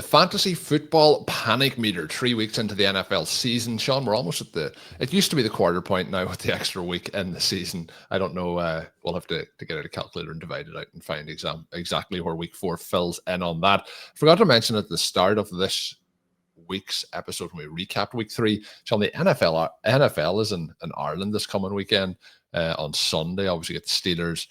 The fantasy football panic meter, 3 weeks into the NFL season. Shawn, we're almost at it used to be the quarter point now with the extra week in the season. I don't know. We'll have to get out a calculator and divide it out and find exactly where week 4 fills in on that. Forgot to mention at the start of this week's episode when we recapped week 3, Shawn, the NFL is in Ireland this coming weekend on Sunday. Obviously, get the Steelers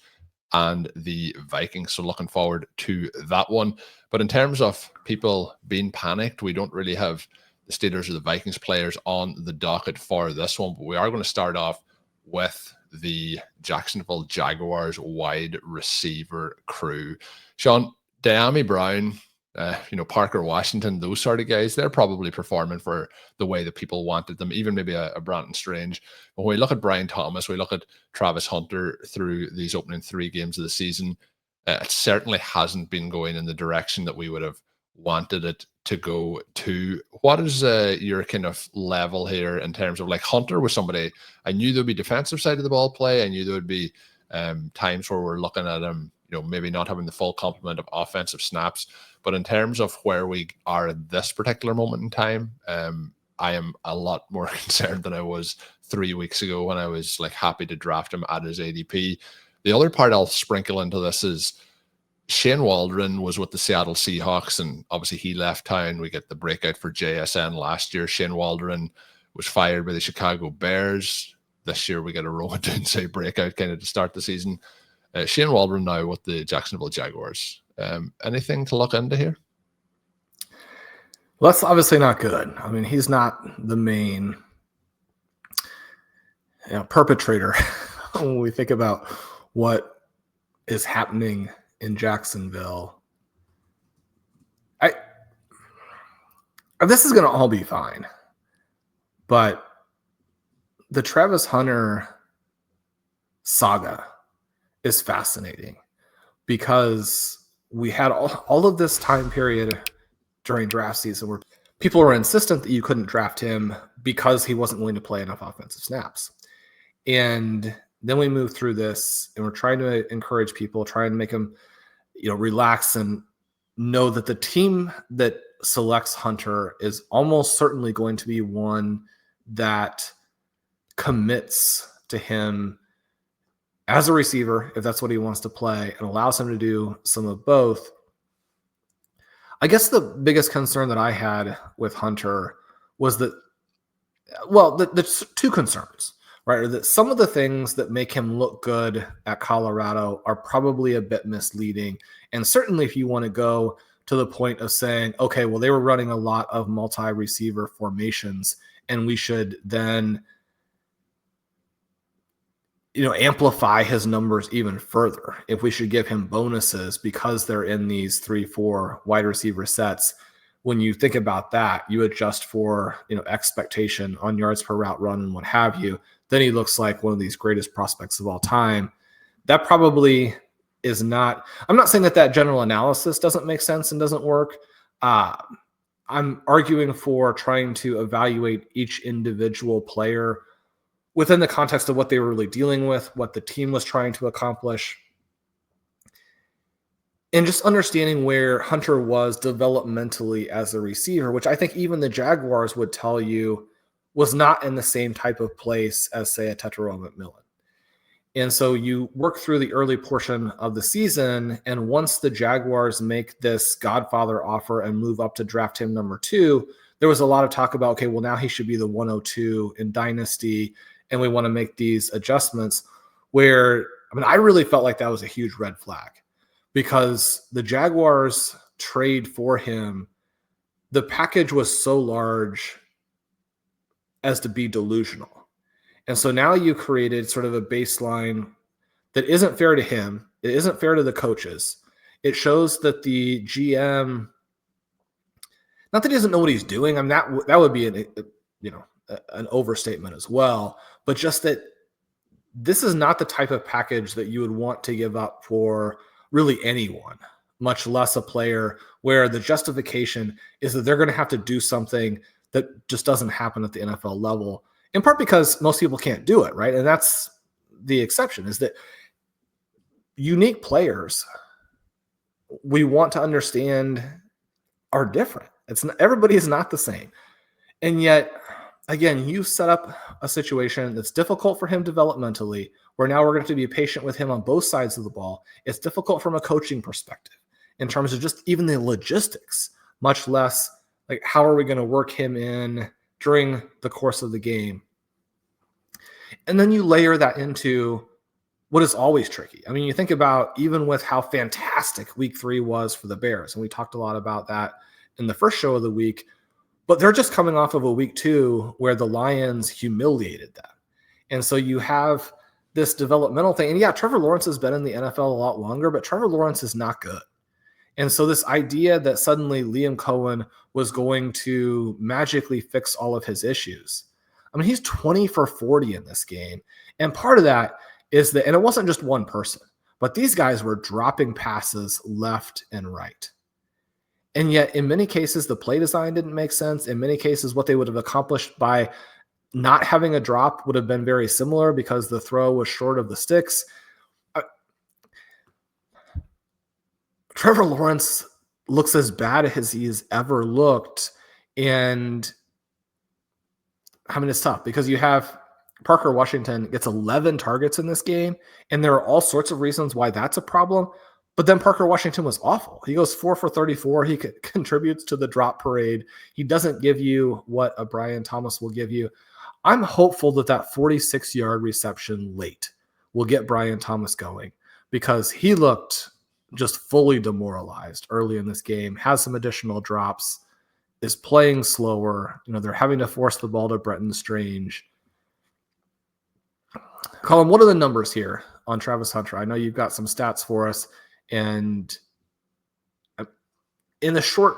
and the Vikings. So looking forward to that one. But in terms of people being panicked, we don't really have the Steelers or the Vikings players on the docket for this one. But we are going to start off with the Jacksonville Jaguars wide receiver crew. Shawn, Diami Brown, Parker Washington, those sort of guys, they're probably performing for the way that people wanted them, even maybe a Brenton Strange. But when we look at Brian Thomas, we look at Travis Hunter through these opening 3 games of the season, it certainly hasn't been going in the direction that we would have wanted it to go to. What is your kind of level here in terms of, like, Hunter was somebody, I knew there'd be defensive side of the ball play. I knew there would be times where we're looking at him, maybe not having the full complement of offensive snaps. But in terms of where we are at this particular moment in time, I am a lot more concerned than I was 3 weeks ago when I was happy to draft him at his ADP. The other part I'll sprinkle into this is Shane Waldron was with the Seattle Seahawks, and obviously he left town. We get the breakout for JSN last year. Shane Waldron was fired by the Chicago Bears. This year we get a Roma Dunze breakout kind of to start the season. Shane Waldron now with the Jacksonville Jaguars. Anything to look into here? Well, that's obviously not good. I mean, he's not the main perpetrator when we think about what is happening in Jacksonville. This is going to all be fine, but the Travis Hunter saga is fascinating because we had all of this time period during draft season where people were insistent that you couldn't draft him because he wasn't willing to play enough offensive snaps. And then we moved through this and we're trying to encourage people, trying to make them, relax and know that the team that selects Hunter is almost certainly going to be one that commits to him as a receiver, if that's what he wants to play, and allows him to do some of both. I guess the biggest concern that I had with Hunter was that, the 2 concerns, right? Are that some of the things that make him look good at Colorado are probably a bit misleading. And certainly if you want to go to the point of saying, okay, well, they were running a lot of multi-receiver formations, and we should then amplify his numbers even further. If we should give him bonuses because they're in these 3-4 wide receiver sets, when you think about that, you adjust for, expectation on yards per route run and what have you, then he looks like one of these greatest prospects of all time. That probably is not, I'm not saying that general analysis doesn't make sense and doesn't work. I'm arguing for trying to evaluate each individual player within the context of what they were really dealing with, what the team was trying to accomplish, and just understanding where Hunter was developmentally as a receiver, which I think even the Jaguars would tell you was not in the same type of place as, say, a Tetairoa McMillan. And so you work through the early portion of the season, and once the Jaguars make this Godfather offer and move up to draft him number 2, there was a lot of talk about, okay, well, now he should be the 102 in Dynasty, and we want to make these adjustments where, I really felt like that was a huge red flag because the Jaguars trade for him, the package was so large as to be delusional. And so now you created sort of a baseline that isn't fair to him. It isn't fair to the coaches. It shows that the GM, not that he doesn't know what he's doing. That would be an overstatement as well, but just that this is not the type of package that you would want to give up for really anyone, much less a player where the justification is that they're going to have to do something that just doesn't happen at the NFL level, in part because most people can't do it, right? And that's the exception, is that unique players, we want to understand are different. Everybody is not the same. And yet, again, you set up a situation that's difficult for him developmentally, where now we're going to be patient with him on both sides of the ball. It's difficult from a coaching perspective in terms of just even the logistics, much less like how are we going to work him in during the course of the game. And then you layer that into what is always tricky. I mean, you think about even with how fantastic week 3 was for the Bears, and we talked a lot about that in the first show of the week, but they're just coming off of a week 2 where the Lions humiliated them. And so you have this developmental thing. And yeah, Trevor Lawrence has been in the NFL a lot longer, but Trevor Lawrence is not good. And so this idea that suddenly Liam Cohen was going to magically fix all of his issues. I mean, he's 20 for 40 in this game. And part of that is that, and it wasn't just one person, but these guys were dropping passes left and right. And yet in many cases, the play design didn't make sense. In many cases, what they would have accomplished by not having a drop would have been very similar because the throw was short of the sticks. Trevor Lawrence looks as bad as he's ever looked. And I mean, it's tough because you have Parker Washington gets 11 targets in this game, and there are all sorts of reasons why that's a problem. But then Parker Washington was awful. He goes 4 for 34. He contributes to the drop parade. He doesn't give you what a Brian Thomas will give you. I'm hopeful that that 46-yard reception late will get Brian Thomas going because he looked just fully demoralized early in this game, has some additional drops, is playing slower. You know, they're having to force the ball to Bretton Strange. Colm, what are the numbers here on Travis Hunter? I know you've got some stats for us, and in the short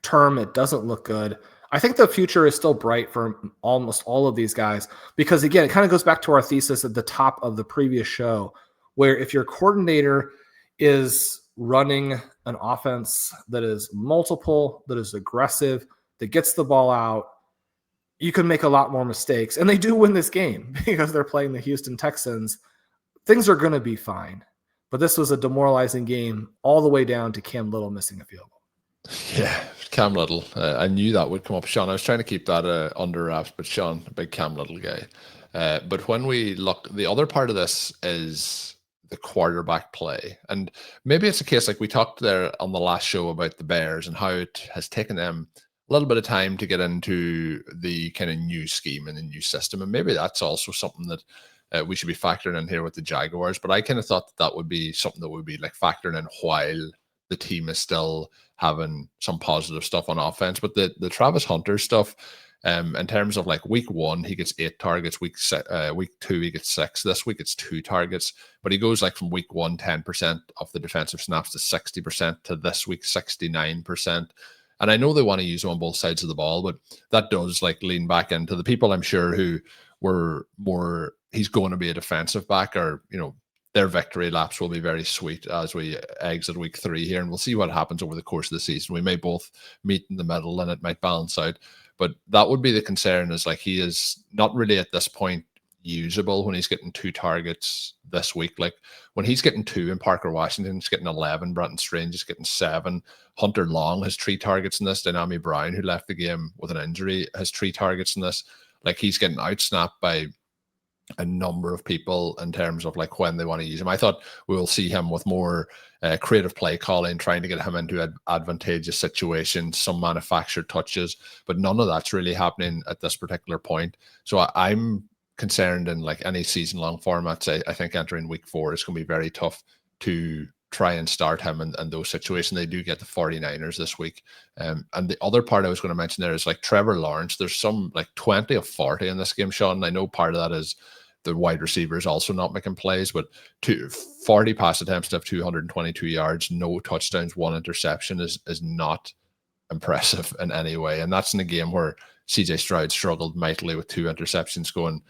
term, it doesn't look good. I think the future is still bright for almost all of these guys because, again, it kind of goes back to our thesis at the top of the previous show, where if your coordinator is running an offense that is multiple, that is aggressive, that gets the ball out, you can make a lot more mistakes. And they do win this game because they're playing the Houston Texans. Things are going to be fine. But this was a demoralizing game all the way down to Cam Little missing a field goal. Yeah, Cam Little. I knew that would come up. Shawn, I was trying to keep that under wraps, but Shawn, a big Cam Little guy. But when we look, the other part of this is the quarterback play. And maybe it's a case like we talked there on the last show about the Bears and how it has taken them a little bit of time to get into the kind of new scheme and the new system. And maybe that's also something that we should be factoring in here with the Jaguars. But I kind of thought that would be something that would be like factoring in while the team is still having some positive stuff on offense. But the Travis Hunter stuff, in terms of like week 1, he gets 8 targets. Week 2, he gets 6. This week it's 2 targets. But he goes like from week 1, 10% of the defensive snaps to 60% to this week, 69%. And I know they want to use him on both sides of the ball, but that does like lean back into the people I'm sure who were more, he's going to be a defensive back, or, you know, their victory laps will be very sweet as we exit week 3 here. And we'll see what happens over the course of the season. We may both meet in the middle and it might balance out. But that would be the concern, is like he is not really at this point usable when he's getting 2 targets this week. Like when he's getting 2 and Parker Washington's getting 11, Bretton Strange is getting 7. Hunter Long has 3 targets in this. Dynami Brown, who left the game with an injury, has 3 targets in this. Like he's getting outsnapped by a number of people in terms of like when they want to use him. I thought we will see him with more creative play calling, trying to get him into advantageous situations, some manufactured touches, but none of that's really happening at this particular point. So I'm concerned in like any season-long formats. I think entering week 4 is going to be very tough to try and start him in those situations. They do get the 49ers this week. And the other part I was going to mention there is like Trevor Lawrence. There's some like 20 of 40 in this game, Shawn. I know part of that is the wide receivers also not making plays, but 40 pass attempts to have 222 yards, no touchdowns, 1 interception is not impressive in any way. And that's in a game where CJ Stroud struggled mightily with 2 interceptions going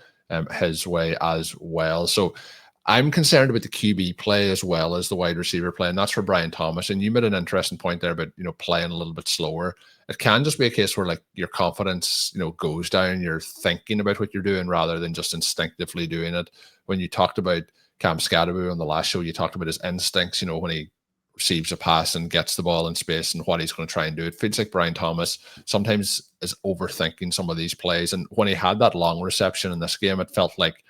his way as well. So I'm concerned about the QB play as well as the wide receiver play, and that's for Brian Thomas. And you made an interesting point there about, you know, playing a little bit slower. It can just be a case where like your confidence, you know, goes down. You're thinking about what you're doing rather than just instinctively doing it. When you talked about Cam Scadaboo on the last show, you talked about his instincts, you know, when he receives a pass and gets the ball in space and what he's going to try and do. It feels like Brian Thomas sometimes is overthinking some of these plays. And when he had that long reception in this game, it felt like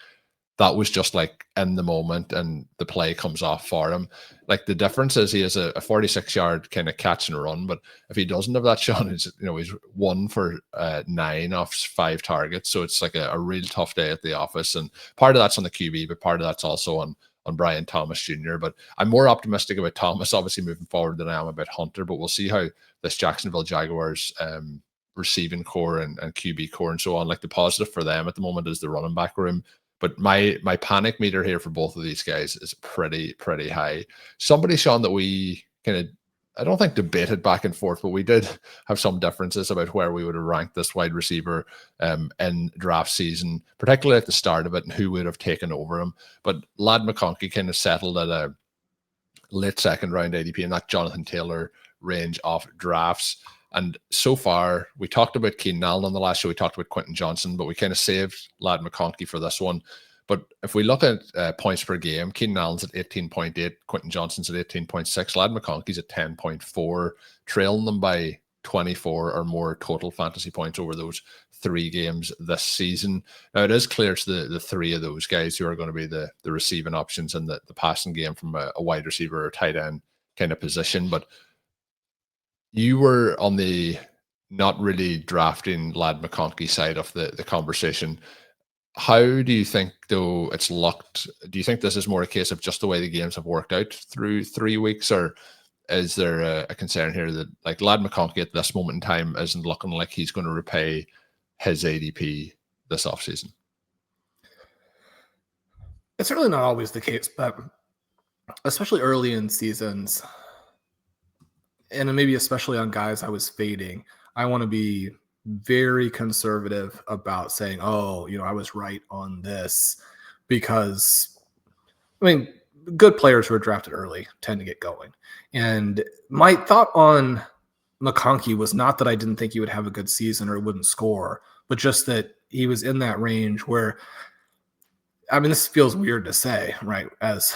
that was just like in the moment and the play comes off for him. Like the difference is he has a 46-yard kind of catch and run, but if he doesn't have that shot, he's 1 for 9 off 5 targets. So it's like a real tough day at the office. And part of that's on the QB, but part of that's also on Brian Thomas Jr. But I'm more optimistic about Thomas, obviously, moving forward than I am about Hunter. But we'll see how this Jacksonville Jaguars receiving core and QB core and so on. Like the positive for them at the moment is the running back room. But my panic meter here for both of these guys is pretty high. Somebody, Shawn, that we kind of, I don't think debated back and forth, but we did have some differences about where we would have ranked this wide receiver in draft season, particularly at the start of it, and who would have taken over him. But Lad McConkey kind of settled at a late second round ADP in that Jonathan Taylor range of drafts. And so far, we talked about Keenan Allen on the last show. We talked about Quentin Johnson, but we kind of saved Lad McConkey for this one. But if we look at points per game, Keenan Allen's at 18.8, Quentin Johnson's at 18.6, Lad McConkey's at 10.4, trailing them by 24 or more total fantasy points over those 3 games this season. Now, it is clear it's the 3 of those guys who are going to be the receiving options in the passing game from a wide receiver or tight end kind of position. But you were on the not really drafting Lad McConkey side of the conversation. How do you think, though, it's locked? Do you think this is more a case of just the way the games have worked out through 3 weeks, or is there a concern here that like Lad McConkey at this moment in time isn't looking like he's going to repay his ADP this offseason? It's certainly not always the case, but especially early in seasons, and maybe especially on guys I was fading, I want to be very conservative about saying, oh, I was right on this, because, I mean, good players who are drafted early tend to get going. And my thought on McConkey was not that I didn't think he would have a good season or wouldn't score, but just that he was in that range where, I mean, this feels weird to say, right? As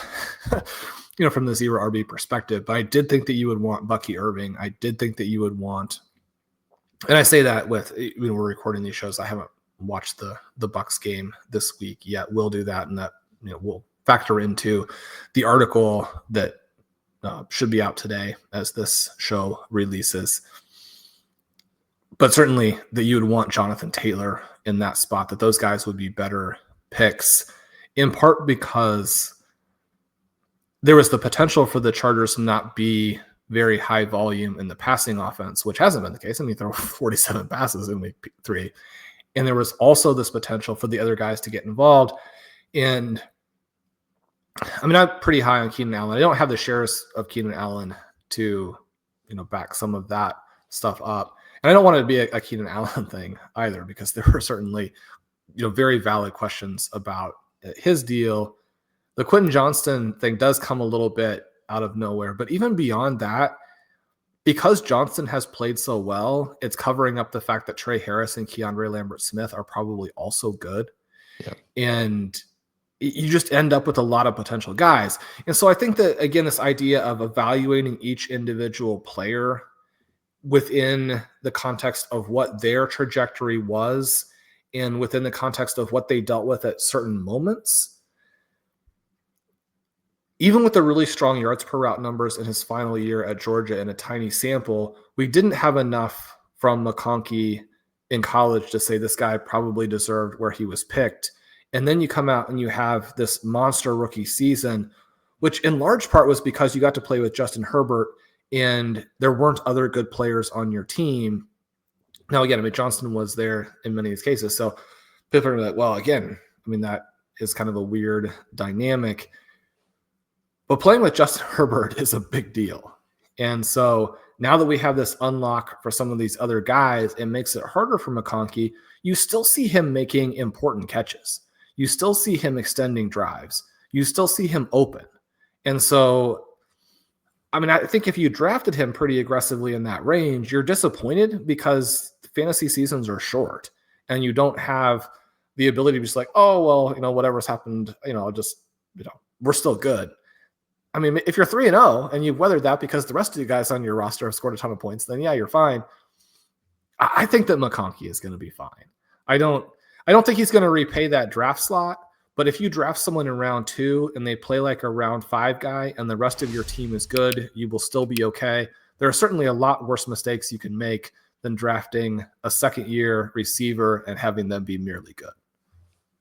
from the zero RB perspective, but I did think that you would want Bucky Irving. I did think that you would want, and I say that with, we're recording these shows, I haven't watched the Bucks game this week yet. We'll do that, and that we'll factor into the article that should be out today as this show releases. But certainly that you would want Jonathan Taylor in that spot, that those guys would be better picks, in part because there was the potential for the Chargers to not be very high volume in the passing offense, which hasn't been the case. I mean, throw 47 passes in week 3. And there was also this potential for the other guys to get involved. And I mean, I'm pretty high on Keenan Allen. I don't have the shares of Keenan Allen to, back some of that stuff up. And I don't want it to be a Keenan Allen thing either, because there were certainly, very valid questions about his deal. The Quentin Johnston thing does come a little bit out of nowhere, but even beyond that, because Johnston has played so well, it's covering up the fact that Trey Harris and Keandre Lambert-Smith are probably also good. Yeah. And you just end up with a lot of potential guys. And so I think that, again, this idea of evaluating each individual player within the context of what their trajectory was and within the context of what they dealt with at certain moments, even with the really strong yards per route numbers in his final year at Georgia in a tiny sample, we didn't have enough from McConkey in college to say this guy probably deserved where he was picked. And then you come out and you have this monster rookie season, which in large part was because you got to play with Justin Herbert and there weren't other good players on your team. Now, again, I mean, Johnston was there in many of these cases. So people are like, well, again, I mean, that is kind of a weird dynamic. But playing with Justin Herbert is a big deal. And so now that we have this unlock for some of these other guys, it makes it harder for McConkey. You still see him making important catches. You still see him extending drives. You still see him open. And so, I mean, I think if you drafted him pretty aggressively in that range, you're disappointed because fantasy seasons are short and you don't have the ability to be just like, oh, well, whatever's happened, I'll just, we're still good. I I mean, if you're 3-0 and you've weathered that because the rest of you guys on your roster have scored a ton of points, then yeah, you're fine. I think that McConkey is going to be fine. I don't think he's going to repay that draft slot, but if you draft someone in round 2 and they play like a round 5 guy and the rest of your team is good, you will still be okay. There are certainly a lot worse mistakes you can make than drafting a second-year receiver and having them be merely good.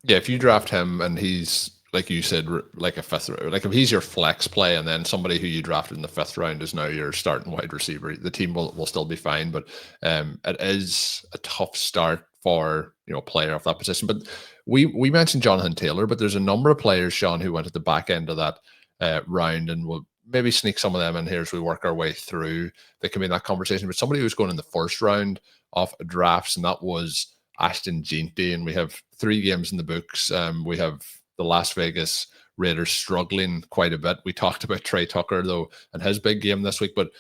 Yeah, if you draft him and he's, like you said, like a fifth, like if he's your flex play and then somebody who you drafted in the 5th round is now your starting wide receiver, the team will still be fine. But it is a tough start for, you know, a player of that position. But we mentioned Jonathan Taylor, but there's a number of players, Shawn, who went at the back end of that round, and we'll maybe sneak some of them in here as we work our way through. They can be in that conversation. But somebody who was going in the 1st round of drafts, and that was Ashton Jeanty, and we have 3 games in the books. We have the Las Vegas Raiders struggling quite a bit. We talked about Trey Tucker, though, and his big game this week. But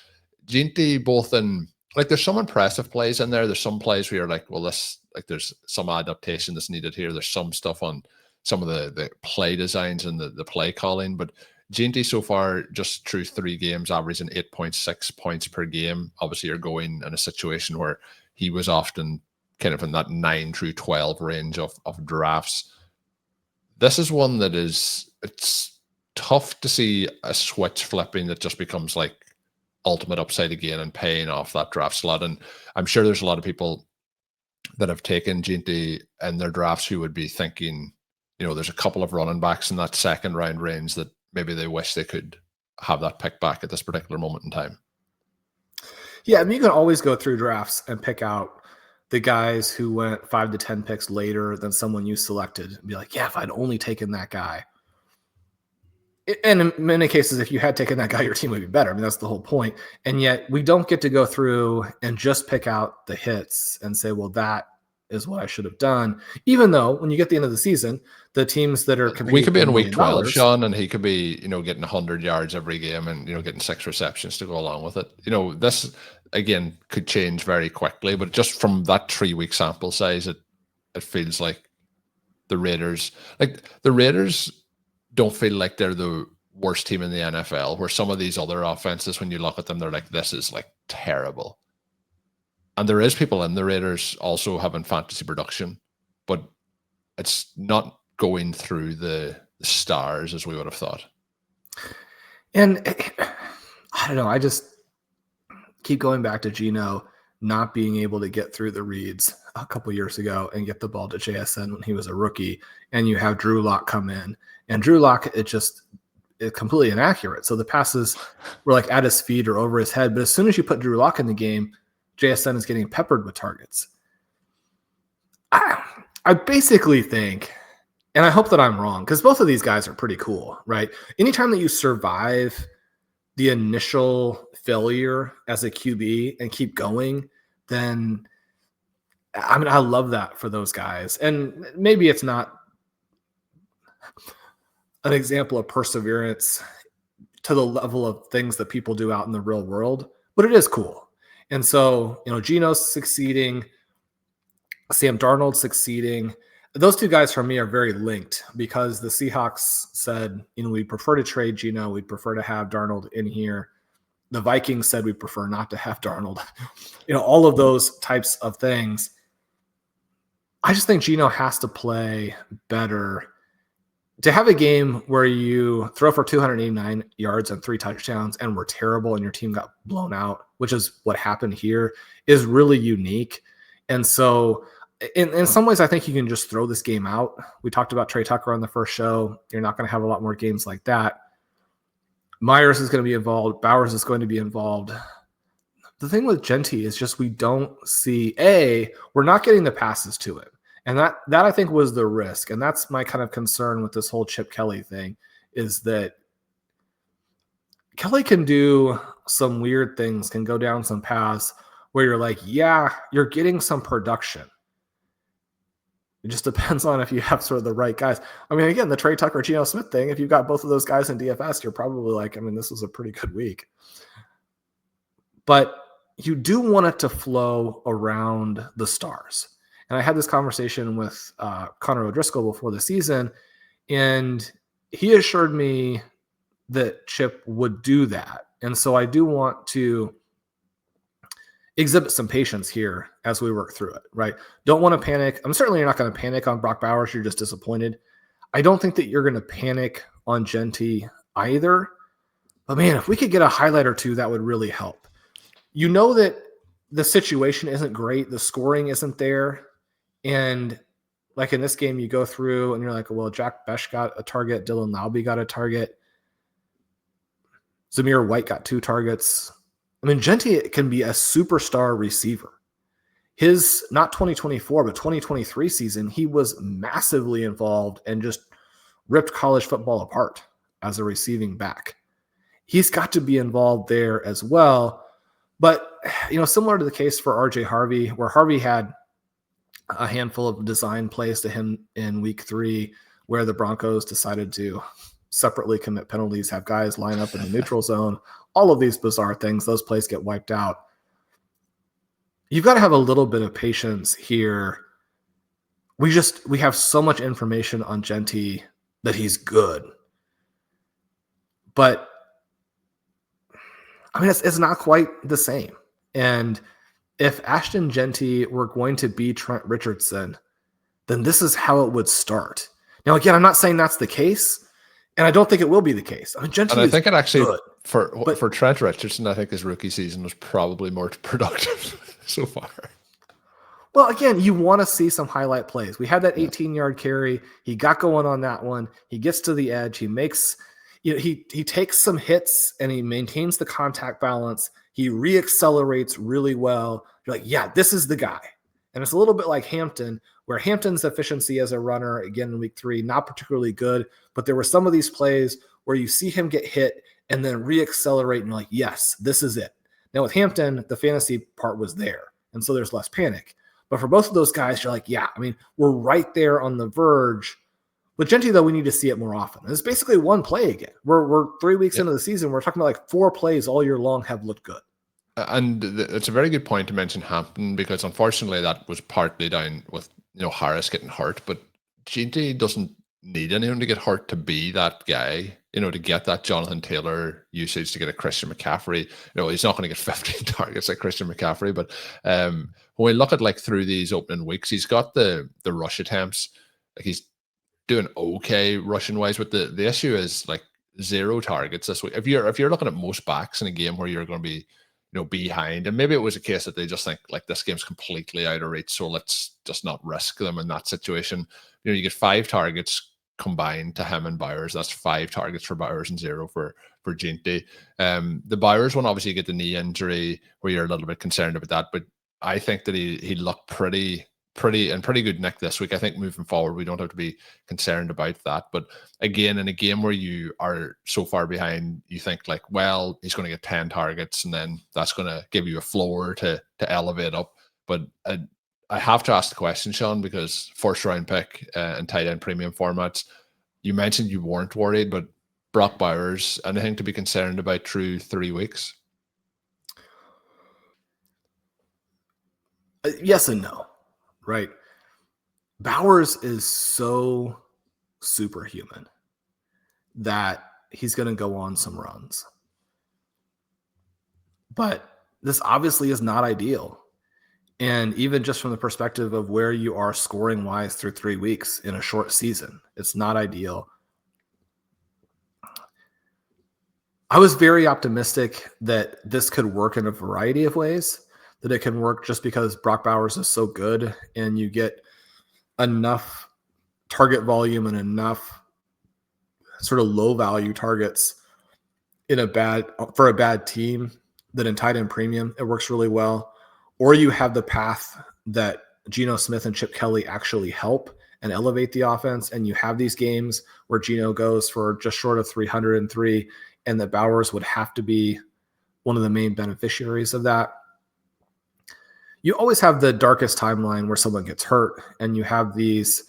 Jeanty, both in, like, there's some impressive plays in there. There's some plays where you're like, well, this, like, there's some adaptation that's needed here. There's some stuff on some of the play designs and the play calling. But Jeanty so far, just through 3 games, averaging 8.6 points per game. Obviously, you're going in a situation where he was often kind of in that 9 through 12 range of drafts. This is one that it's tough to see a switch flipping that just becomes like ultimate upside again and paying off that draft slot. And I'm sure there's a lot of people that have taken Jeanty in their drafts who would be thinking, you know, there's a couple of running backs in that 2nd round range that maybe they wish they could have that pick back at this particular moment in time. Yeah, I mean, you can always go through drafts and pick out the guys who went 5 to 10 picks later than someone you selected and be like, yeah, if I'd only taken that guy. And in many cases, if you had taken that guy, your team would be better. I mean, that's the whole point. And yet we don't get to go through and just pick out the hits and say, well, that is what I should have done. Even though when you get to the end of the season, the teams that are competing, we could be in week 12, Shawn, and he could be, you know, getting 100 yards every game and, you know, getting 6 receptions to go along with it. You know, this again could change very quickly, but just from that 3-week sample size, it feels like the Raiders don't feel like they're the worst team in the NFL, where some of these other offenses, when you look at them, they're like, this is like terrible. And there is people in the Raiders also having fantasy production, but it's not going through the stars as we would have thought. And I don't know, I just keep going back to Geno not being able to get through the reads a couple years ago and get the ball to JSN when he was a rookie. And you have Drew Lock come in, and Drew Lock, it's completely inaccurate. So the passes were like at his feet or over his head. But as soon as you put Drew Lock in the game, JSN is getting peppered with targets. I basically think, and I hope that I'm wrong, because both of these guys are pretty cool, right? Anytime that you survive the initial failure as a QB and keep going, then I mean, I love that for those guys. And maybe it's not an example of perseverance to the level of things that people do out in the real world, but it is cool. And so, you know, Geno's succeeding, Sam Darnold's succeeding. Those 2 guys for me are very linked because the Seahawks said, you know, we prefer to trade Geno. We'd prefer to have Darnold in here. The Vikings said we prefer not to have Darnold. You know, all of those types of things. I just think Geno has to play better. To have a game where you throw for 289 yards and 3 touchdowns and were terrible and your team got blown out, which is what happened here, is really unique. And so in some ways, I think you can just throw this game out. We talked about Trey Tucker on the first show. You're not going to have a lot more games like that. Myers is going to be involved. Bowers is going to be involved. The thing with Jeanty is just we don't see, we're not getting the passes to him. And that I think was the risk. And that's my kind of concern with this whole Chip Kelly thing, is that Kelly can do some weird things, can go down some paths where you're like, yeah, you're getting some production. It just depends on if you have sort of the right guys. I mean, again, the Trey Tucker, Geno Smith thing, if you've got both of those guys in DFS, you're probably like, I mean, this was a pretty good week. But you do want it to flow around the stars. And I had this conversation with Connor O'Driscoll before the season, and he assured me that Chip would do that. And so I do want to exhibit some patience here as we work through it, right? Don't want to panic. I'm certainly not going to panic on Brock Bowers. You're just disappointed. I don't think that you're going to panic on Jeanty either. But man, if we could get a highlight or two, that would really help. You know that the situation isn't great. The scoring isn't there. And like in this game, you go through and you're like, well, Jack Besh got a target. Dylan Laube got a target. Zamir White got 2 targets. I mean, Jeanty can be a superstar receiver. His, not 2024, but 2023 season, he was massively involved and just ripped college football apart as a receiving back. He's got to be involved there as well. But, similar to the case for RJ Harvey, where Harvey had a handful of design plays to him in week 3, where the Broncos decided to separately commit penalties, have guys line up in the neutral zone, all of these bizarre things, those plays get wiped out. You've got to have a little bit of patience here. We have so much information on Jeanty that he's good. But I mean, it's not quite the same. And if Ashton Jeanty were going to be Trent Richardson, then this is how it would start. Now, again, I'm not saying that's the case, and I don't think it will be the case. I mean, Jeanty and I think it actually, good, for Trent Richardson, I think his rookie season was probably more productive so far. Well, again, you want to see some highlight plays. We had that 18-yard carry. He got going on that one. He gets to the edge. He makes, he takes some hits and he maintains the contact balance. He reaccelerates really well. You're like, yeah, this is the guy. And it's a little bit like Hampton, where Hampton's efficiency as a runner, again, in week 3, not particularly good, but there were some of these plays where you see him get hit and then reaccelerate and you're like, yes, this is it. Now with Hampton, the fantasy part was there, and so there's less panic. But for both of those guys, you're like, yeah, I mean, we're right there on the verge. With Jeanty, though, we need to see it more often. It's basically one play again. We're 3 weeks into the season. We're talking about like 4 plays all year long have looked good. And it's a very good point to mention Hampton, because unfortunately that was partly down with Harris getting hurt. But Jeanty doesn't need anyone to get hurt to be that guy. To get that Jonathan Taylor usage, to get a Christian McCaffrey. He's not going to get 15 targets like Christian McCaffrey, but when we look at like through these opening weeks, he's got the rush attempts. Like he's doing okay rushing wise, but the issue is like 0 targets this week. If you're looking at most backs in a game where you're going to be behind, and maybe it was a case that they just think like this game's completely out of reach, so let's just not risk them in that situation. You get 5 targets combined to him and Bowers. That's 5 targets for Bowers and 0 for Jeanty. The Bowers one, obviously, you get the knee injury where you're a little bit concerned about that, but I think that he looked pretty good nick this week. I think moving forward, we don't have to be concerned about that. But again, in a game where you are so far behind, you think like, well, he's going to get 10 targets and then that's going to give you a floor to elevate up. But I have to ask the question, Shawn, because first round pick and tight end premium formats, you mentioned you weren't worried, but Brock Bowers, anything to be concerned about through 3 weeks? Yes and no, right? Bowers is so superhuman that he's going to go on some runs. But this obviously is not ideal. And even just from the perspective of where you are scoring wise through 3 weeks in a short season, it's not ideal. I was very optimistic that this could work in a variety of ways, that it can work just because Brock Bowers is so good and you get enough target volume and enough sort of low value targets for a bad team that in tight end premium, it works really well. Or you have the path that Geno Smith and Chip Kelly actually help and elevate the offense. And you have these games where Geno goes for just short of 303 and that Bowers would have to be one of the main beneficiaries of that. You always have the darkest timeline where someone gets hurt, and you have these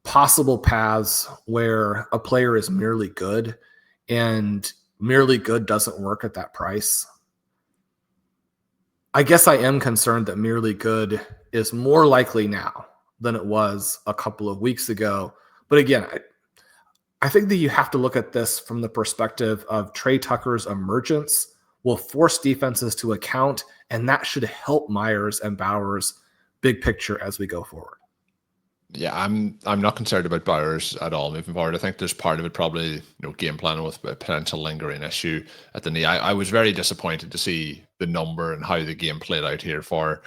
possible paths where a player is merely good, and merely good doesn't work at that price. I guess I am concerned that merely good is more likely now than it was a couple of weeks ago. But again, I think that you have to look at this from the perspective of Trey Tucker's emergence will force defenses to account, and that should help Myers and Bowers big picture as we go forward. Yeah, I'm not concerned about Bowers at all moving forward. I think there's part of it probably game planning with a potential lingering issue at the knee. I was very disappointed to see the number and how the game played out here for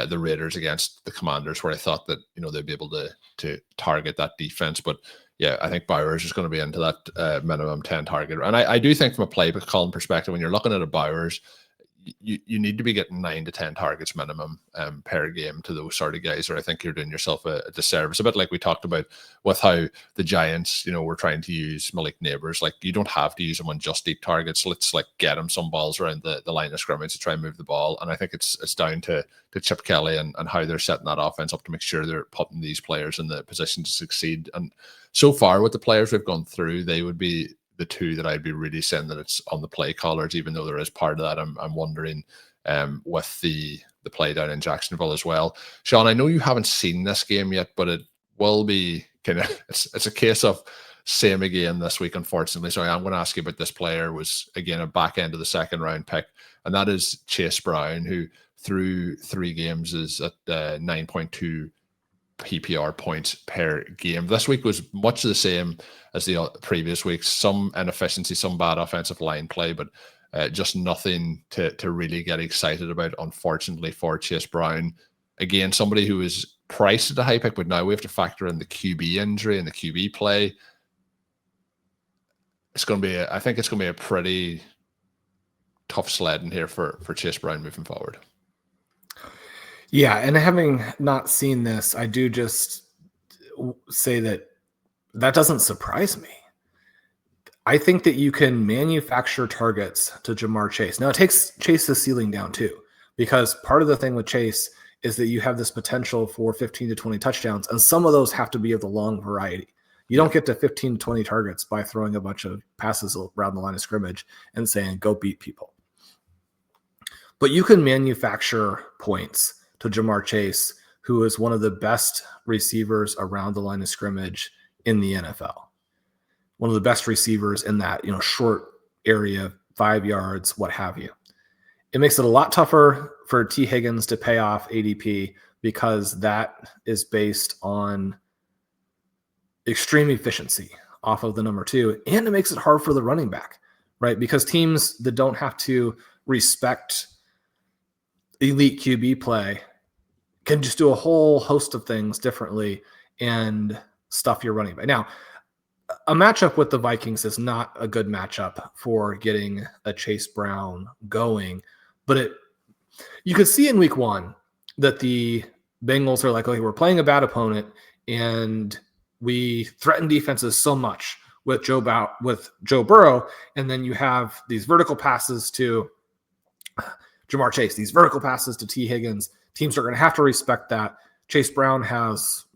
the Raiders against the Commanders, where I thought that they'd be able to target that defense. But yeah, I think Bowers is going to be into that minimum 10 target. And I do think from a play calling perspective, when you're looking at a Bowers, you need to be getting 9 to 10 targets minimum per game to those sort of guys, or I think you're doing yourself a disservice. A bit like we talked about with how the Giants, were trying to use Malik Neighbors. Like, you don't have to use him on just deep targets. Let's get him some balls around the line of scrimmage to try and move the ball. And I think it's down to Chip Kelly and how they're setting that offense up to make sure they're putting these players in the position to succeed. And so far with the players we've gone through, they would be the two that I'd be really saying that it's on the play callers, even though there is part of that. I'm wondering with the play down in Jacksonville as well. Shawn, I know you haven't seen this game yet, but it will be kind of it's a case of same again this week, unfortunately. So I'm going to ask you about this player. Was again a back end of the second round pick, and that is Chase Brown, who through 3 games is at 9.2 PPR points per game. This week was much the same as the previous weeks. Some inefficiency, some bad offensive line play, but just nothing to really get excited about, unfortunately, for Chase Brown. Again, somebody who is priced at a high pick, but now we have to factor in the QB injury and the QB play. It's going to be, I think it's going to be a pretty tough sledding here for Chase Brown moving forward. Yeah, and having not seen this, I do just say that doesn't surprise me. I think that you can manufacture targets to Jamar Chase. Now, it takes Chase's ceiling down too, because part of the thing with Chase is that you have this potential for 15 to 20 touchdowns, and some of those have to be of the long variety. You don't get to 15 to 20 targets by throwing a bunch of passes around the line of scrimmage and saying, go beat people. But you can manufacture points to Jamar Chase, who is one of the best receivers around the line of scrimmage in the NFL. One of the best receivers in that, short area, 5 yards, what have you. It makes it a lot tougher for T. Higgins to pay off ADP because that is based on extreme efficiency off of the number 2. And it makes it hard for the running back, right? Because teams that don't have to respect elite QB play can just do a whole host of things differently and stuff your running back. Now, a matchup with the Vikings is not a good matchup for getting a Chase Brown going, but you could see in week 1 that the Bengals are like, okay, we're playing a bad opponent and we threaten defenses so much with Joe Burrow, and then you have these vertical passes to Jamar Chase, these vertical passes to T. Higgins. Teams are going to have to respect that. Chase Brown has,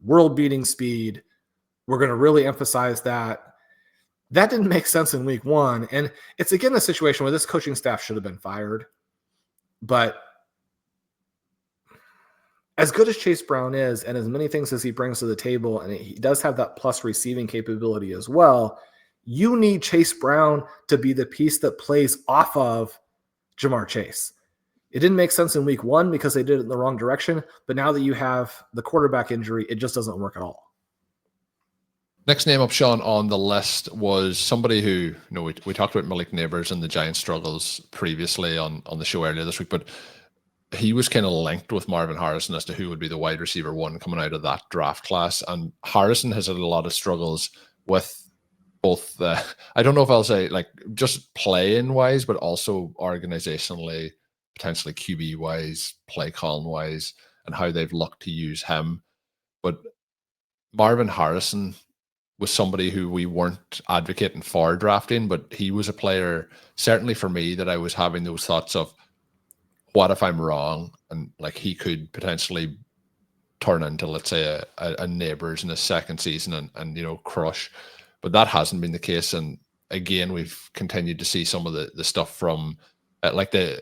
world-beating speed. We're going to really emphasize that. That didn't make sense in week 1. And it's, again, a situation where this coaching staff should have been fired. But as good as Chase Brown is, and as many things as he brings to the table, and he does have that plus receiving capability as well, you need Chase Brown to be the piece that plays off of Jamar Chase. It didn't make sense in week 1 because they did it in the wrong direction. But now that you have the quarterback injury, it just doesn't work at all. Next name up, Shawn, on the list was somebody who, we talked about Malik Neighbors and the Giants' struggles previously on the show earlier this week, but he was kind of linked with Marvin Harrison as to who would be the wide receiver 1 coming out of that draft class. And Harrison has had a lot of struggles with both, I don't know if I'll say like just playing wise, but also organizationally, potentially QB wise, play calling wise, and how they've looked to use him. But Marvin Harrison was somebody who we weren't advocating for drafting, but he was a player, certainly for me, that I was having those thoughts of, what if I'm wrong? And like he could potentially turn into, let's say, a Neighbors in his second season and crush. But that hasn't been the case. And again, we've continued to see some of the stuff from like the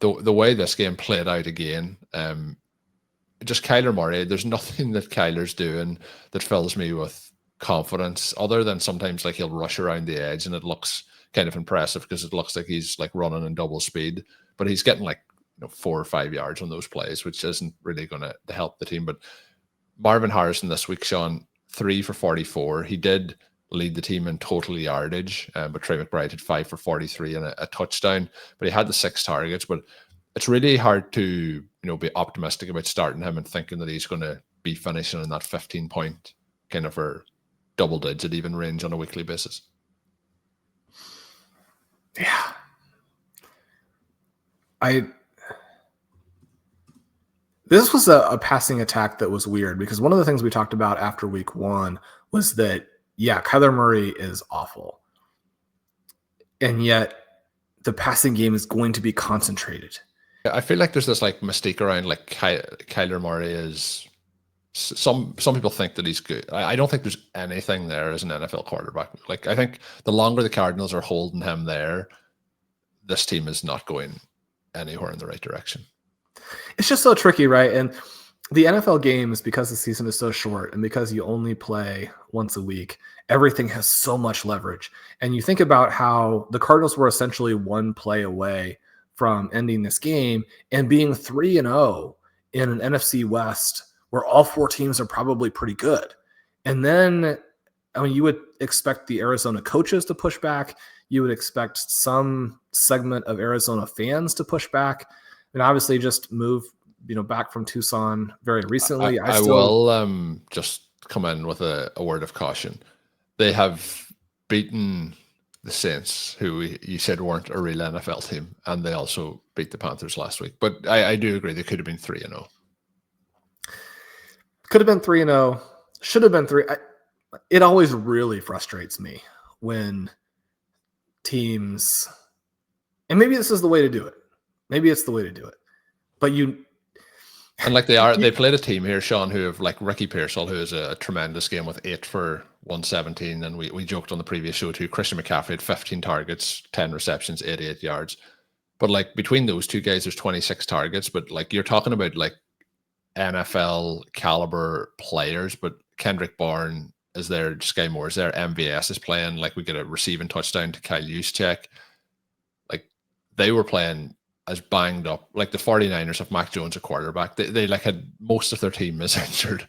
way this game played out again. Just Kyler Murray, there's nothing that Kyler's doing that fills me with confidence, other than sometimes like he'll rush around the edge and it looks kind of impressive because it looks like he's like running in double speed, but he's getting like 4 or 5 yards on those plays, which isn't really going to help the team. But Marvin Harrison this week, Shawn, 3 for 44. He did lead the team in total yardage, but Trey McBride had 5 for 43 and a touchdown, but he had the 6 targets. But it's really hard to be optimistic about starting him and thinking that he's going to be finishing in that 15-point kind of or double-digit even range on a weekly basis. Yeah. This was a passing attack that was weird because one of the things we talked about after week 1 was that, Kyler Murray is awful. And yet the passing game is going to be concentrated. I feel like there's this like mystique around like Kyler Murray is some people think that he's good. I don't think there's anything there as an NFL quarterback. Like I think the longer the Cardinals are holding him there, this team is not going anywhere in the right direction. It's just so tricky, right? And the NFL games, because the season is so short and because you only play once a week, everything has so much leverage. And you think about how the Cardinals were essentially one play away from ending this game and being 3-0 in an NFC West where all 4 teams are probably pretty good. And then, you would expect the Arizona coaches to push back. You would expect some segment of Arizona fans to push back. And obviously just move, back from Tucson very recently. I will just come in with a word of caution. They have beaten the Saints, who you said weren't a real NFL team, and they also beat the Panthers last week. But I do agree they could have been 3-0. Could have been 3-0. Should have been 3. It always really frustrates me when teams, and maybe this is the way to do it. Maybe it's the way to do it. But they played a team here, Shawn, who have like Ricky Pearsall, who is a tremendous game with 8 for 117. And we joked on the previous show too. Christian McCaffrey had 15 targets, 10 receptions, 88 yards. But like between those two guys, there's 26 targets. But like you're talking about like NFL caliber players, but Kendrick Bourne is there, Sky Moore is there, MVS is playing. Like we get a receiving touchdown to Kyle Juszczyk. Like they were playing as banged up. Like the 49ers have Mac Jones a quarterback. They like had most of their team is injured.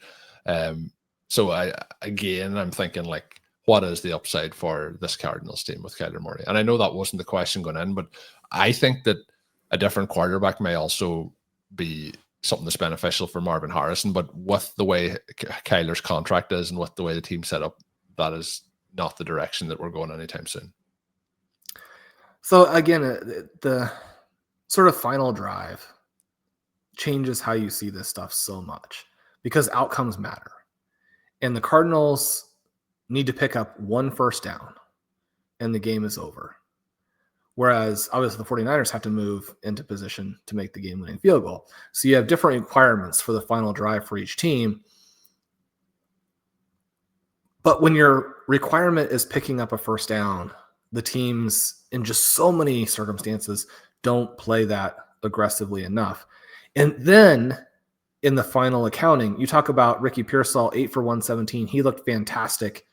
So I'm thinking like, what is the upside for this Cardinals team with Kyler Murray? And I know that wasn't the question going in, but I think that a different quarterback may also be something that's beneficial for Marvin Harrison. But with the way Kyler's contract is and with the way the team's set up, that is not the direction that we're going anytime soon. So again, the sort of final drive changes how you see this stuff so much because outcomes matter. And the Cardinals need to pick up 1 first down and the game is over. Whereas obviously the 49ers have to move into position to make the game-winning field goal. So you have different requirements for the final drive for each team. But when your requirement is picking up a first down, the teams in just so many circumstances don't play that aggressively enough. And then in the final accounting, you talk about Ricky Pearsall, 8 for 117. He looked fantastic.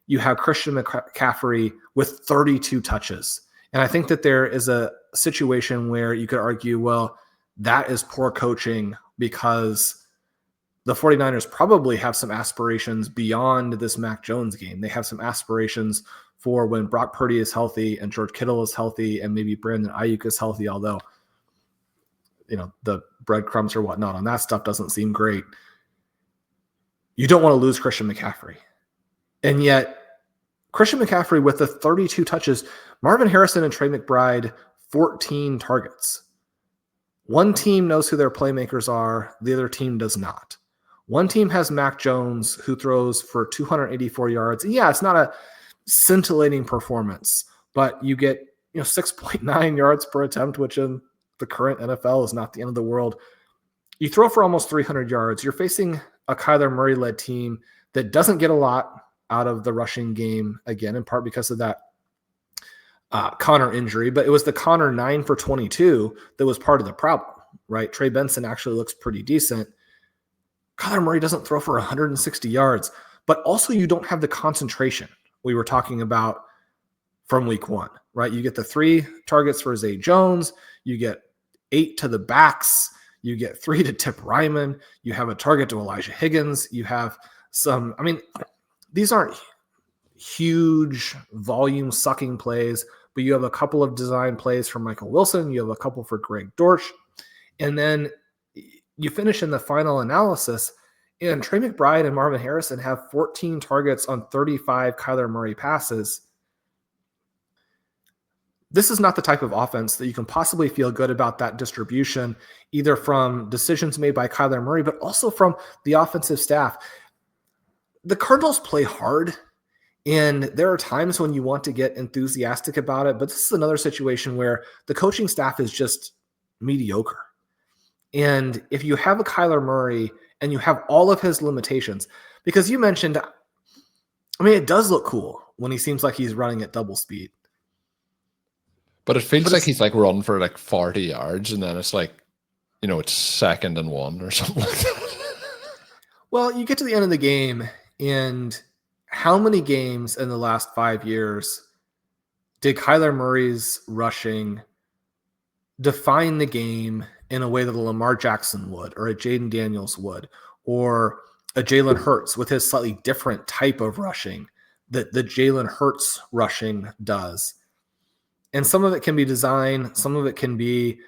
You have Christian McCaffrey with 32 touches. And I think that there is a situation where you could argue, well, that is poor coaching because the 49ers probably have some aspirations beyond this Mac Jones game. They have some aspirations for when Brock Purdy is healthy and George Kittle is healthy and maybe Brandon Ayuk is healthy, although, the breadcrumbs or whatnot on that stuff doesn't seem great. You don't want to lose Christian McCaffrey. And yet Christian McCaffrey with the 32 touches, Marvin Harrison and Trey McBride, 14 targets. One team knows who their playmakers are. The other team does not. One team has Mac Jones, who throws for 284 yards. Yeah, it's not a scintillating performance, but you get 6.9 yards per attempt, which in the current NFL is not the end of the world. You throw for almost 300 yards. You're facing a Kyler Murray-led team that doesn't get a lot out of the rushing game, again, in part because of that Connor injury, but it was the Connor 9 for 22 that was part of the problem, right? Trey Benson actually looks pretty decent. Kyler Murray doesn't throw for 160 yards. but also you don't have the concentration we were talking about from week 1, right? You get the 3 targets for Zay Jones, you get 8 to the backs, you get 3 to Tip Ryman, you have a target to Elijah Higgins, you have some, I mean, these aren't huge volume sucking plays, but you have a couple of design plays for Michael Wilson, you have a couple for Greg Dortch, and then you finish in the final analysis, and Trey McBride and Marvin Harrison have 14 targets on 35 Kyler Murray passes. This is not the type of offense that you can possibly feel good about that distribution, either from decisions made by Kyler Murray, but also from the offensive staff. The Cardinals play hard, and there are times when you want to get enthusiastic about it, but this is another situation where the coaching staff is just mediocre. And if you have a Kyler Murray and you have all of his limitations, because you mentioned, I mean, it does look cool when he seems like he's running at double speed. But it feels like he's like run for like 40 yards, and then it's like, you know, it's 2nd and 1 or something like that. Well, you get to the end of the game, and how many games in the last 5 years did Kyler Murray's rushing define the game in a way that a Lamar Jackson would, or a Jaden Daniels would, or a Jalen Hurts with his slightly different type of rushing that the Jalen Hurts rushing does? And some of it can be design. Some of it can be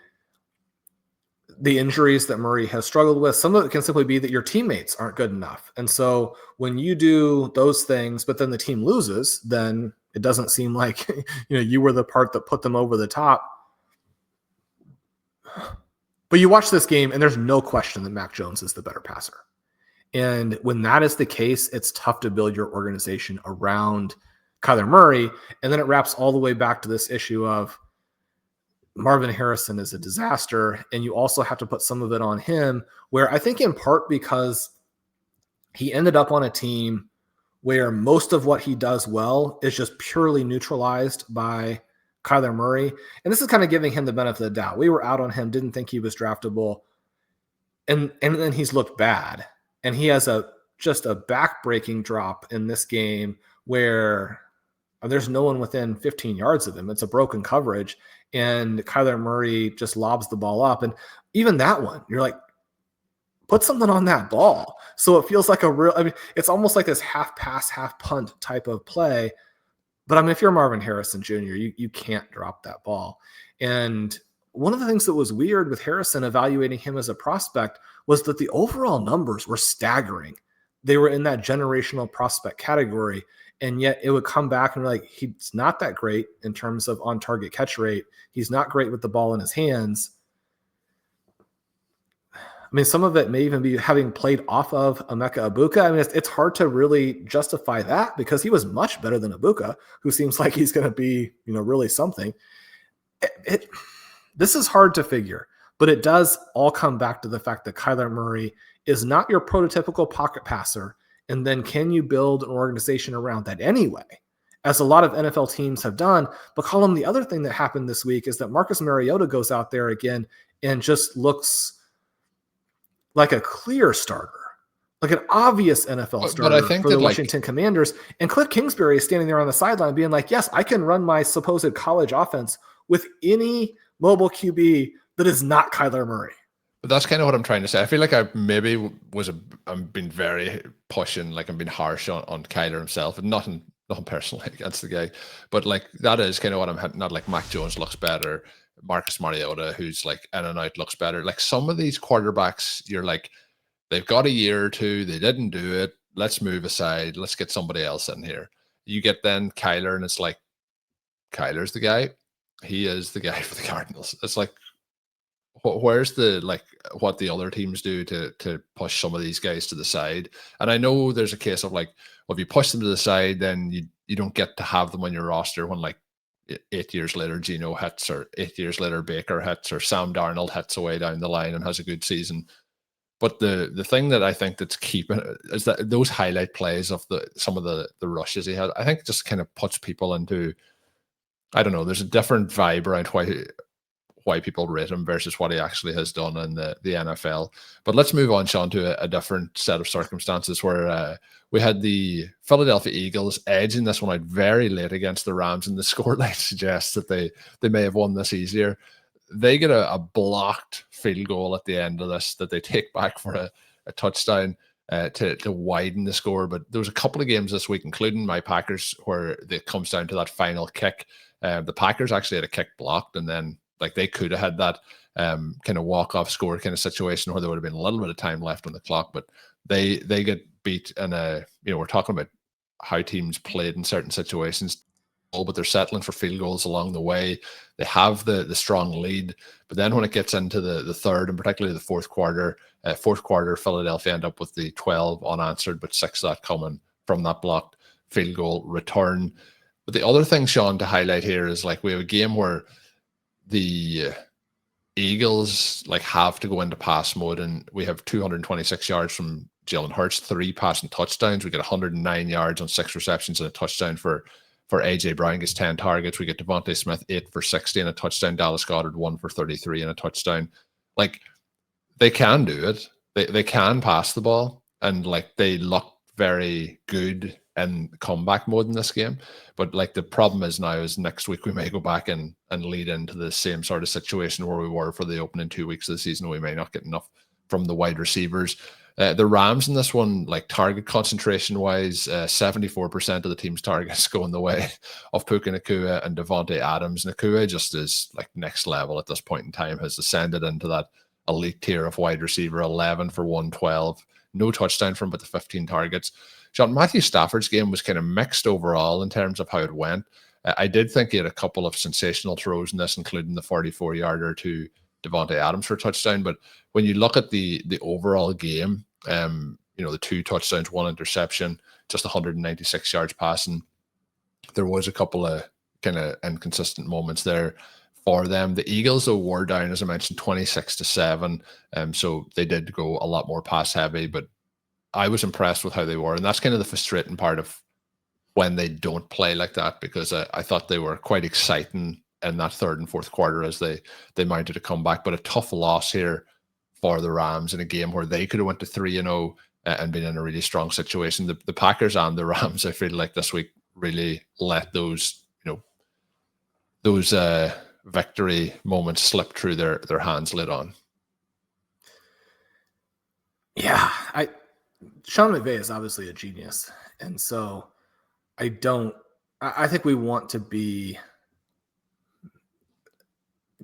the injuries that Murray has struggled with. Some of it can simply be that your teammates aren't good enough. And so when you do those things, but then the team loses, then it doesn't seem like you were the part that put them over the top. But you watch this game, and there's no question that Mac Jones is the better passer. And when that is the case, it's tough to build your organization around Kyler Murray. And then it wraps all the way back to this issue of Marvin Harrison is a disaster. And you also have to put some of it on him, where I think in part because he ended up on a team where most of what he does well is just purely neutralized by Kyler Murray. And this is kind of giving him the benefit of the doubt. We were out on him, didn't think he was draftable. And then he's looked bad. And he has just a back-breaking drop in this game where there's no one within 15 yards of him. It's a broken coverage, and Kyler Murray just lobs the ball up. And even that one, you're like, put something on that ball. So it feels like it's almost like this half pass, half punt type of play. But I mean, if you're Marvin Harrison Jr., you can't drop that ball. And one of the things that was weird with Harrison evaluating him as a prospect was that the overall numbers were staggering. They were in that generational prospect category. And yet it would come back and be like, he's not that great in terms of on-target catch rate. He's not great with the ball in his hands. I mean, some of it may even be having played off of Emeka Egbuka. I mean, it's hard to really justify that because he was much better than Egbuka, who seems like he's going to be, really something. This is hard to figure, but it does all come back to the fact that Kyler Murray is not your prototypical pocket passer. And then can you build an organization around that anyway, as a lot of NFL teams have done? But Colm, the other thing that happened this week is that Marcus Mariota goes out there again and just looks like a clear starter, like an obvious NFL starter for the Washington Commanders. And Cliff Kingsbury is standing there on the sideline being like, yes, I can run my supposed college offense with any mobile QB that is not Kyler Murray. But that's kind of what I'm trying to say. I feel like I maybe I'm being very pushing, like I'm being harsh on Kyler himself, and nothing personally against the guy. But like that is kind of what I'm not like. Mac Jones looks better. Marcus Mariota, who's like in and out, looks better. Like some of these quarterbacks, you're like, they've got a year or two, they didn't do it. Let's move aside. Let's get somebody else in here. You get then Kyler, and it's like, Kyler's the guy. He is the guy for the Cardinals. It's like, where's the like what the other teams do to push some of these guys to the side? And I know there's a case of like, well, if you push them to the side, then you don't get to have them on your roster when like 8 years later Geno hits, or 8 years later Baker hits, or Sam Darnold hits away down the line and has a good season. But the thing that I think that's keeping it is that those highlight plays of some of the rushes he had, I think just kind of puts people into, I don't know, there's a different vibe around why people rate him versus what he actually has done in the NFL. But let's move on, Shawn, to a different set of circumstances where we had the Philadelphia Eagles edging this one out very late against the Rams, and the scoreline suggests that they may have won this easier. They get a blocked field goal at the end of this that they take back for a touchdown to widen the score. But there was a couple of games this week, including my Packers, where it comes down to that final kick. The Packers actually had a kick blocked, and then like they could have had that kind of walk-off score kind of situation where there would have been a little bit of time left on the clock, but they get beat. And we're talking about how teams played in certain situations, but they're settling for field goals along the way. They have the strong lead, but then when it gets into the third and particularly the fourth quarter, Philadelphia end up with the 12 unanswered, but 6 of that coming from that blocked field goal return. But the other thing, Shawn, to highlight here is like we have a game where the Eagles like have to go into pass mode, and we have 226 yards from Jalen Hurts, 3 passing touchdowns. We get 109 yards on 6 receptions and a touchdown for AJ Brown, gets 10 targets. We get Devontae Smith 8 for 60 and a touchdown. Dallas Goedert 1 for 33 and a touchdown. Like they can do it. They can pass the ball, and like they look very good in comeback mode in this game. But like the problem is now is next week we may go back and lead into the same sort of situation where we were for the opening 2 weeks of the season. We may not get enough from the wide receivers. The Rams in this one, like target concentration wise, 74% of the team's targets go in the way of Puka Nacua and Devontae Adams. Nacua just is like next level at this point in time, has ascended into that elite tier of wide receiver, 11 for 112, no touchdown from but the 15 targets. Shawn, Matthew Stafford's game was kind of mixed overall in terms of how it went. I did think he had a couple of sensational throws in this, including the 44-yarder to Devontae Adams for a touchdown. But when you look at the overall game, the 2 touchdowns, 1 interception, just 196 yards passing, there was a couple of kind of inconsistent moments there for them. The Eagles, though, were down, as I mentioned, 26-7. So they did go a lot more pass heavy, but I was impressed with how they were. And that's kind of the frustrating part of when they don't play like that, because I thought they were quite exciting in that third and fourth quarter as they mounted a comeback. But a tough loss here for the Rams in a game where they could have went to 3-0 and been in a really strong situation. The Packers and the Rams, I feel like this week really let those victory moments slip through their hands late on. Yeah, Sean McVay is obviously a genius. And so I think we want to be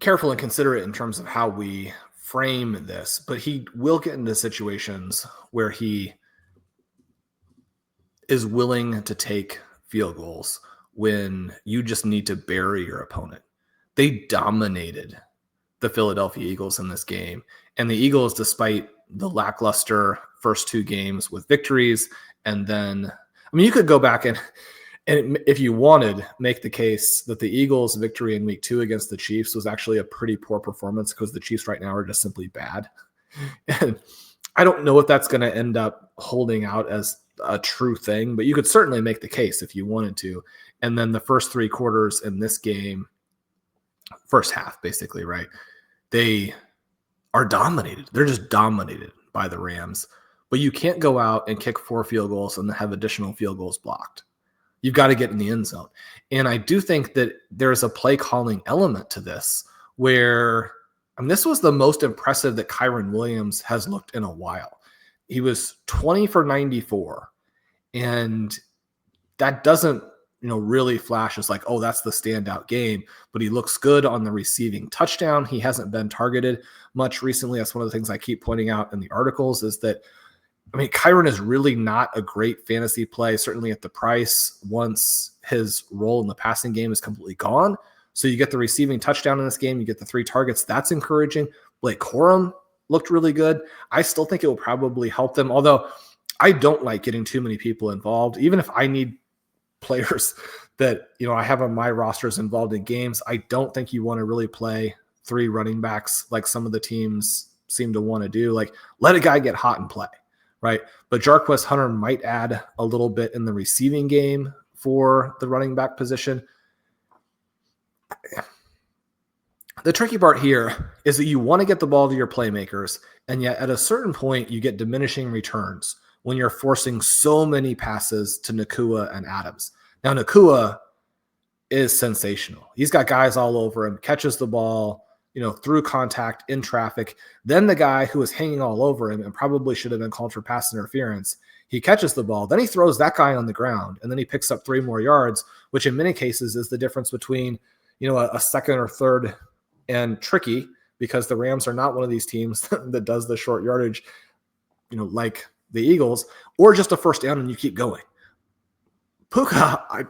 careful and considerate in terms of how we frame this, but he will get into situations where he is willing to take field goals when you just need to bury your opponent. They dominated the Philadelphia Eagles in this game, and the Eagles, despite the lackluster first 2 games with victories, and then, I mean, you could go back and if you wanted, make the case that the Eagles' victory in week 2 against the Chiefs was actually a pretty poor performance because the Chiefs right now are just simply bad. And I don't know if that's going to end up holding out as a true thing, but you could certainly make the case if you wanted to. And then the first 3 quarters in this game, first half basically, right? They are dominated. They're just dominated by the Rams. But you can't go out and kick 4 field goals and have additional field goals blocked. You've got to get in the end zone. And I do think that there's a play calling element to this where, I mean, this was the most impressive that Kyren Williams has looked in a while. He was 20 for 94. And that doesn't, really flash as like, oh, that's the standout game, but he looks good on the receiving touchdown. He hasn't been targeted much recently. That's one of the things I keep pointing out in the articles is that, I mean, Kyren is really not a great fantasy play, certainly at the price once his role in the passing game is completely gone. So you get the receiving touchdown in this game. You get the 3 targets. That's encouraging. Blake Corum looked really good. I still think it will probably help them, although I don't like getting too many people involved. Even if I need players that, I have on my rosters involved in games, I don't think you want to really play 3 running backs like some of the teams seem to want to do. Like, let a guy get hot and play. Right. But Jarquez Hunter might add a little bit in the receiving game for the running back position. The tricky part here is that you want to get the ball to your playmakers, and yet at a certain point, you get diminishing returns when you're forcing so many passes to Nacua and Adams. Now, Nacua is sensational. He's got guys all over him, catches the ball, through contact in traffic. Then the guy who is hanging all over him and probably should have been called for pass interference, he catches the ball. Then he throws that guy on the ground, and then he picks up 3 more yards, which in many cases is the difference between, a second or third and tricky, because the Rams are not one of these teams that does the short yardage, like the Eagles, or just a first down and you keep going. Puka,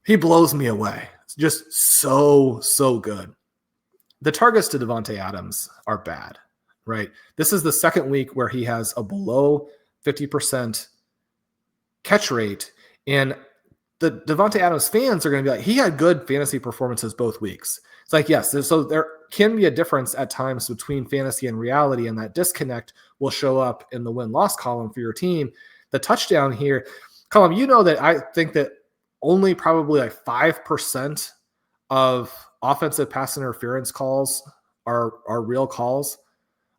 he blows me away. It's just so good. The targets to Davante Adams are bad, right? This is the second week where he has a below 50% catch rate. And the Davante Adams fans are going to be like, he had good fantasy performances both weeks. It's like, yes, so there can be a difference at times between fantasy and reality, and that disconnect will show up in the win-loss column for your team. The touchdown here, Colm, that I think that only probably like 5% of offensive pass interference calls are real calls.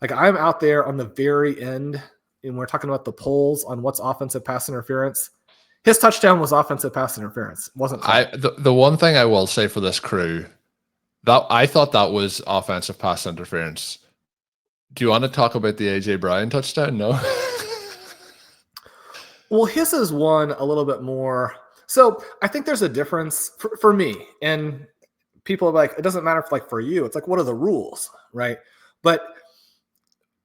Like, I'm out there on the very end, and we're talking about the polls on what's offensive pass interference. His touchdown was offensive pass interference. It wasn't. The one thing I will say for this crew, that I thought that was offensive pass interference. Do you want to talk about the AJ Brown touchdown? No. Well, his is one a little bit more. So I think there's a difference for me, and people are like, it doesn't matter for you. It's like, what are the rules, right? But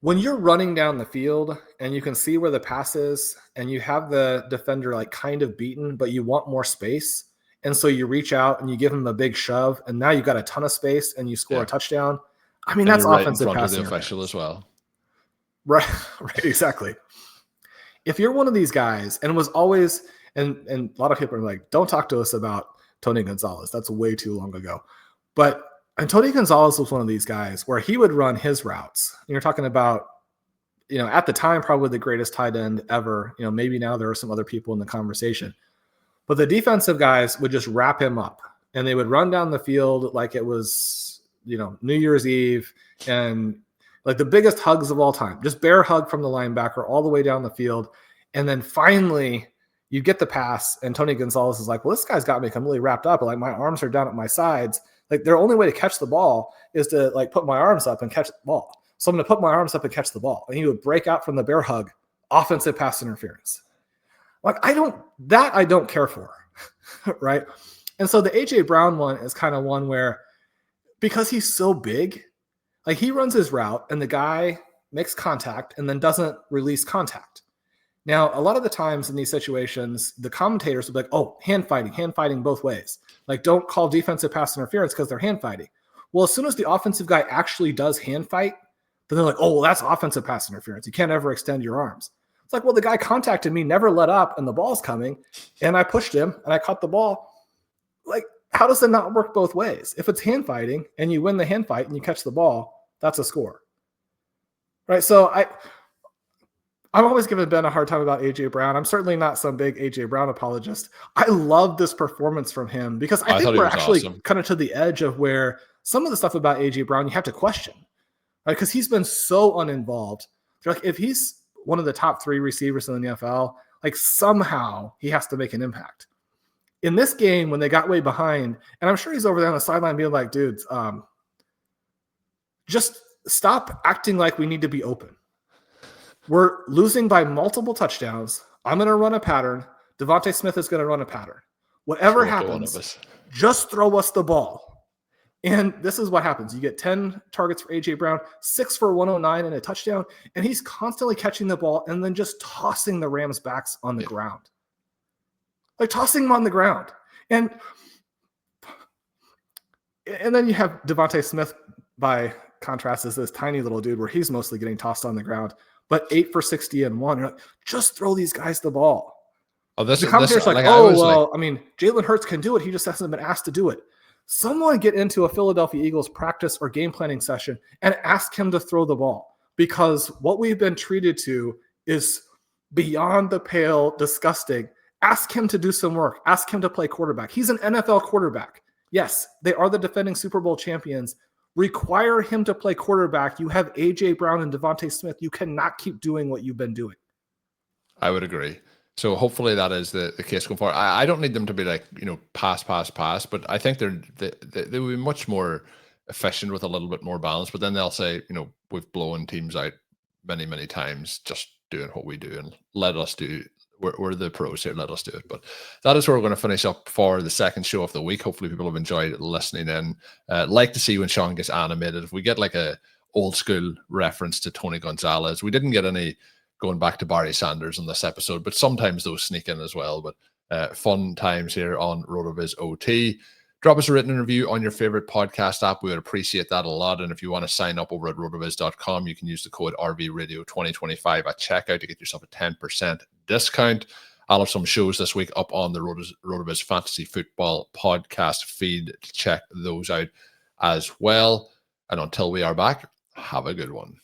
when you're running down the field and you can see where the pass is, and you have the defender kind of beaten, but you want more space, and so you reach out and you give him a big shove, and now you've got a ton of space and you score a touchdown. I mean, that's offensive pass interference. The official as well. Right, exactly. If you're one of these guys, and it was always, and a lot of people are like, don't talk to us about Tony Gonzalez. That's way too long ago. And Tony Gonzalez was one of these guys where he would run his routes. You're talking about, at the time, probably the greatest tight end ever. Maybe now there are some other people in the conversation. But the defensive guys would just wrap him up, and they would run down the field like it was, New Year's Eve, and like the biggest hugs of all time, just bear hug from the linebacker all the way down the field. And then finally you get the pass, and Tony Gonzalez is like, well, this guy's got me completely wrapped up. Like, my arms are down at my sides. Like, their only way to catch the ball is to put my arms up and catch the ball. So I'm going to put my arms up and catch the ball. And he would break out from the bear hug, offensive pass interference. Like, I don't care for, right? And so the AJ Brown one is kind of one where, because he's so big, he runs his route and the guy makes contact and then doesn't release contact. Now, a lot of the times in these situations, the commentators will be like, oh, hand fighting both ways. Don't call defensive pass interference because they're hand fighting. Well, as soon as the offensive guy actually does hand fight, then they're like, oh, well, that's offensive pass interference. You can't ever extend your arms. It's like, well, the guy contacted me, never let up, and the ball's coming, and I pushed him, and I caught the ball. How does it not work both ways? If it's hand fighting, and you win the hand fight, and you catch the ball, that's a score. Right? So I'm always giving Ben a hard time about AJ Brown. I'm certainly not some big AJ Brown apologist. I love this performance from him, because I think we're actually kind of to the edge of where some of the stuff about AJ Brown you have to question, right? Because he's been so uninvolved. If he's one of the top 3 receivers in the NFL, somehow he has to make an impact. In this game, when they got way behind, and I'm sure he's over there on the sideline being like, dudes, just stop acting like we need to be open. We're losing by multiple touchdowns. I'm going to run a pattern. Devontae Smith is going to run a pattern. Whatever happens, just throw us the ball. And this is what happens. You get 10 targets for AJ Brown, 6 for 109 and a touchdown, and he's constantly catching the ball and then just tossing the Rams' backs on the ground. Tossing them on the ground. And then you have Devontae Smith, by contrast, as this tiny little dude where he's mostly getting tossed on the ground. But 8 for 60 and 1. You're like, just throw these guys the ball. The commentator's Jalen Hurts can do it. He just hasn't been asked to do it. Someone get into a Philadelphia Eagles practice or game planning session and ask him to throw the ball, because what we've been treated to is beyond the pale, disgusting. Ask him to do some work. Ask him to play quarterback. He's an NFL quarterback. Yes, they are the defending Super Bowl champions, Require him to play quarterback. You have A.J. Brown and Devontae Smith. You cannot keep doing what you've been doing. I would agree. So hopefully that is the case going forward. I don't need them to be like, pass, but I think they will be much more efficient with a little bit more balance. But then they'll say, we've blown teams out many, many times just doing what we do, and let us do. We're the pros here. Let us do it. But that is where we're going to finish up for the second show of the week. Hopefully people have enjoyed listening in. Like to see when Shawn gets animated. If we get like a old school reference to Tony Gonzalez, we didn't get any going back to Barry Sanders in this episode, but sometimes those sneak in as well. But fun times here on RotoViz OT. Drop us a written review on your favorite podcast app. We would appreciate that a lot. And if you want to sign up over at rotoviz.com, you can use the code RVRadio2025 at checkout to get yourself a 10% discount. I'll have some shows this week up on the RotoViz Fantasy Football podcast feed to check those out as well. And until we are back, have a good one.